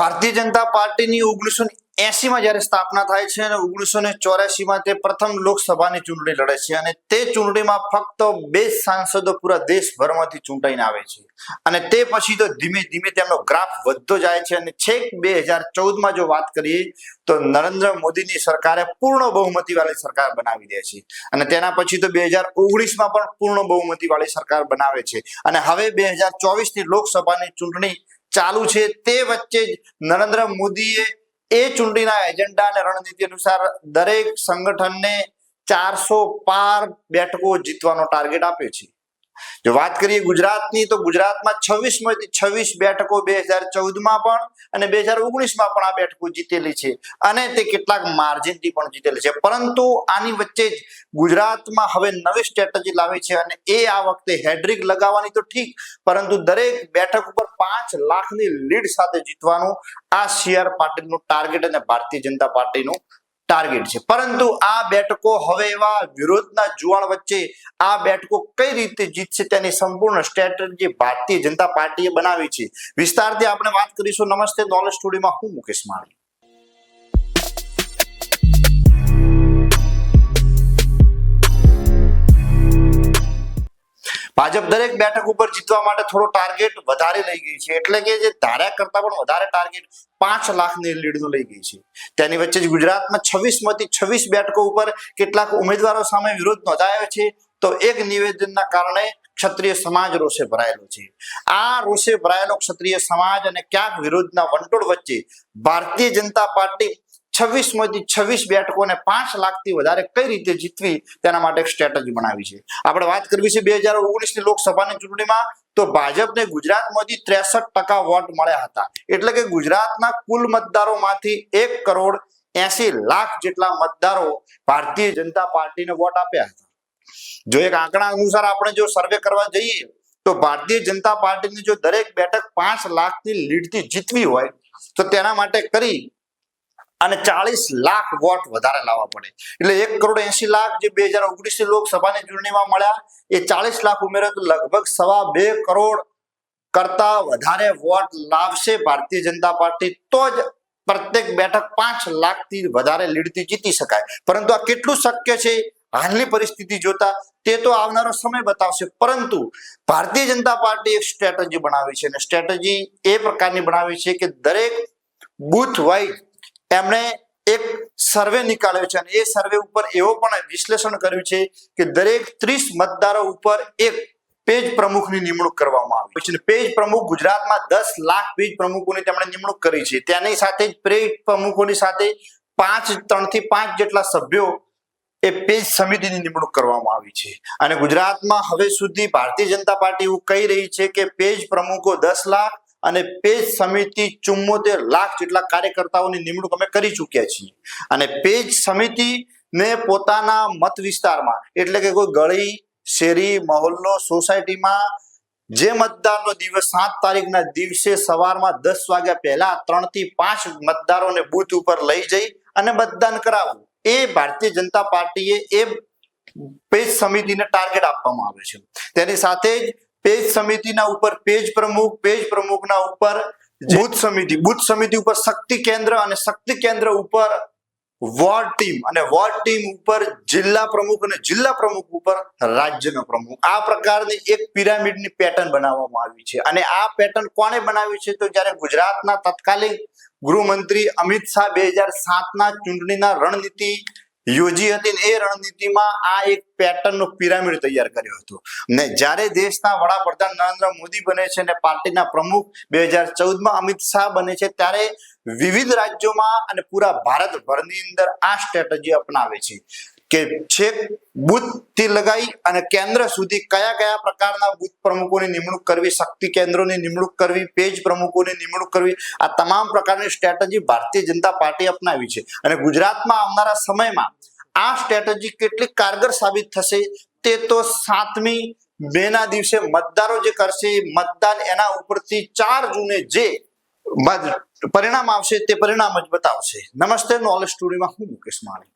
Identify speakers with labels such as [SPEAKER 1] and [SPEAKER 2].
[SPEAKER 1] ભારતીય જનતા પાર્ટીની 1980માં જ્યારે સ્થાપના થાય છે અને 1984માં તે પ્રથમ લોકસભાની ચૂંટણી લડે છે અને તે ચૂંટણીમાં ફક્ત 2 સાંસદો પૂરા દેશભરમાંથી ચૂંટાઈને આવે છે અને તે પછી તો ધીમે ધીમે તેમનો ગ્રાફ વધતો જાય છે અને છેક 2014માં જો વાત કરીએ તો નરેન્દ્ર મોદીની સરકારે પૂર્ણ બહુમતીવાળી સરકાર બનાવી દે છે અને તેના પછી તો 2019માં પણ પૂર્ણ બહુમતીવાળી સરકાર બનાવે છે અને હવે 2024ની લોકસભાની ચૂંટણી ચાલુ છે। તે વચ્ચે જ નરેન્દ્ર મોદીએ એ ચૂંટણીના એજન્ડા અને રણનીતિ અનુસાર દરેક સંગઠનને 400 પાર બેઠકો જીતવાનો ટાર્ગેટ આપ્યો છે। જો વાત કરીએ ગુજરાતની તો ગુજરાતમાં 26માંથી 26 બેઠકો 2014માં પણ અને 2019માં પણ આ બેઠકો જીતેલી છે અને તે કેટલાક માર્જિનથી પણ જીતેલી છે। પરંતુ આની વચ્ચે જ ગુજરાતમાં હવે નવી સ્ટ્રેટેજી લાવી છે અને એ આ વખતે હેડ્રિક લગાવવાની તો ઠીક, પરંતુ દરેક બેઠક ઉપર 5 લાખની લીડ સાથે જીતવાનું આ CR પાટીલનું ટાર્ગેટ અને ભારતીય જનતા પાર્ટીનું ટાર્ગેટ છે। પરંતુ આ બેઠકો હવે એવા વિરોધના જુવાળ વચ્ચે આ બેઠકો કઈ રીતે જીતશે તેની સંપૂર્ણ સ્ટ્રેટેજી ભારતીય જનતા પાર્ટીએ બનાવી છે। વિસ્તારથી આપણે વાત કરીશું। નમસ્તે, નોલેજ સ્ટુડિયોમાં હું મુકેશ માળી। ભાજપ દરેક બેઠક ઉપર જીતવા માટે થોડો ટાર્ગેટ વધારે લઈ ગઈ છે, એટલે કે જે ધાર્યા કરતા પણ વધારે ટાર્ગેટ 5 લાખની લીડનું લઈ ગઈ છે। તેની વચ્ચે જ ગુજરાતમાં 26માંથી 26 બેઠકો ઉપર કેટલાક ઉમેદવારો સામે વિરોધ નોંધાયો છે, તો એક નિવેદનના કારણે ક્ષત્રિય સમાજ રોષે ભરાયેલો છે। આ રોષે ભરાયેલો ક્ષત્રિય સમાજ અને ક્યાંક વિરોધના વંટોળ વચ્ચે ભારતીય જનતા પાર્ટી 26માંથી 26 બેઠકોને 5 લાખથી વધારે કઈ રીતે જીતવી તેના માટે એક સ્ટ્રેટેજી બનાવી છે। આપણે વાત કરવી છે 2019ની લોકસભાની ચૂંટણીમાં તો ભાજપને ગુજરાતમાંથી 63% વોટ મળ્યા હતા, એટલે કે ગુજરાતના કુલ મતદારોમાંથી 1,80,00,000 જેટલા મતદારો ભારતીય જનતા પાર્ટીને વોટ આપ્યા હતા। જો એક આંકડા અનુસાર આપણે જો સર્વે કરવા જઈએ તો ભારતીય જનતા પાર્ટીની જો દરેક બેઠક 5 લાખની લીડથી જીતવી હોય તો તેના માટે કરી અને 40 લાખ વોટ વધારે લાવવા પડે, એટલે 1,80,00,000 જે 2019ની લોકસભાની ચૂંટણીમાં મળ્યા એ 40 લાખ ઉમેરો તો લગભગ 2.25 કરોડ કરતા વધારે વોટ લાવશે ભારતીય જનતા પાર્ટી, તો જ પ્રત્યેક બેઠક 5 લાખથી વધારે લીડથી જીતી શકાય। પરંતુ આ કેટલું શક્ય છે હાલની પરિસ્થિતિ જોતા તે તો આવનારો સમય બતાવશે, પરંતુ ભારતીય જનતા પાર્ટી એક સ્ટ્રેટેજી બનાવી છે અને સ્ટ્રેટેજી એ પ્રકારની બનાવી છે કે દરેક બૂથ વાઇઝ એમણે એક સર્વે નીકાળ્યો છે અને એ સર્વે ઉપર એવો પણ વિશ્લેષણ કર્યું છે કે દરેક 30 મતદારો ઉપર એક પેજ પ્રમુખની નિમણૂક કરવામાં આવી છે। પેજ પ્રમુખ ગુજરાતમાં 10 લાખ પેજ પ્રમુખોની તેમણે નિમણૂક કરી છે। તેની સાથે જ પેજ પ્રમુખોની સાથે 3 થી 5 જેટલા સભ્યો એ પેજ સમિતિની નિમણૂક કરવામાં આવી છે અને ગુજરાતમાં હવે સુધી ભારતીય જનતા પાર્ટી એવું કહી રહી છે કે પેજ પ્રમુખો 10 લાખ અને પેજ સમિતિ 74 લાખ જેટલા કાર્યકર્તાઓની નિમણૂક અમે કરી ચૂક્યા છીએ અને પેજ સમિતિને પોતાના મત વિસ્તારમાં, એટલે કે કોઈ ગળી, શેરી, મહોલ્લો, સોસાયટીમાં જે મતદાનનો દિવસ 7 તારીખના દિવસે સવારમાં 10 વાગ્યા પહેલા 3 થી 5 મતદારોને બૂથ ઉપર લઈ જઈ અને મતદાન કરાવવું, એ ભારતીય જનતા પાર્ટીએ એ પેજ સમિતિને ટાર્ગેટ આપવામાં આવે છે। તેની સાથે જ પેજ સમિતિના ઉપર પેજ પ્રમુખના ઉપર બૂથ સમિતિ ઉપર શક્તિ કેન્દ્ર અને શક્તિ કેન્દ્ર ઉપર વોર્ડ ટીમ અને વોર્ડ ટીમ ઉપર જિલ્લા પ્રમુખ અને જિલ્લા પ્રમુખ ઉપર રાજ્યનો પ્રમુખ, આ પ્રકારની એક પિરામિડની પેટર્ન બનાવવામાં આવી છે અને આ પેટર્ન કોણે બનાવી છે તો જ્યારે ગુજરાતના તત્કાલીન ગૃહમંત્રી અમિત શાહ 2007ના ચૂંટણીના રણનીતિ યોજી હતી ને એ રણનીતિમાં આ એક પેટર્નનો પિરામિડ તૈયાર કર્યો હતો ને જ્યારે દેશના વડાપ્રધાન નરેન્દ્ર મોદી બને છે અને પાર્ટીના પ્રમુખ 2014માં અમિત શાહ બને છે ત્યારે વિવિધ રાજ્યોમાં અને પૂરા ભારતભરની અંદર આ સ્ટ્રેટેજી અપનાવે છે કે છેક બૂથથી લગાઈ અને કેન્દ્ર સુધી કયા કયા પ્રકારના બૂથ પ્રમુખોની નિમણૂક કરવી, શક્તિ કેન્દ્રોની નિમણૂક કરવી, પેજ પ્રમુખોની નિમણૂક કરવી, આ તમામ પ્રકારની સ્ટ્રેટેજી ભારતીય જનતા પાર્ટી અપનાવી છે અને ગુજરાતમાં આવનારા સમયમાં આ સ્ટ્રેટેજી કેટલી કારગર સાબિત થશે તે તો 7મી મેના દિવસે મતદારો જે કરશે મતદાન એના ઉપરથી 4 જૂને જે પરિણામ આવશે તે પરિણામ જ બતાવશે। નમસ્તે, નોલેજ સ્ટુડિયોમાં હું મુકેશ માળી।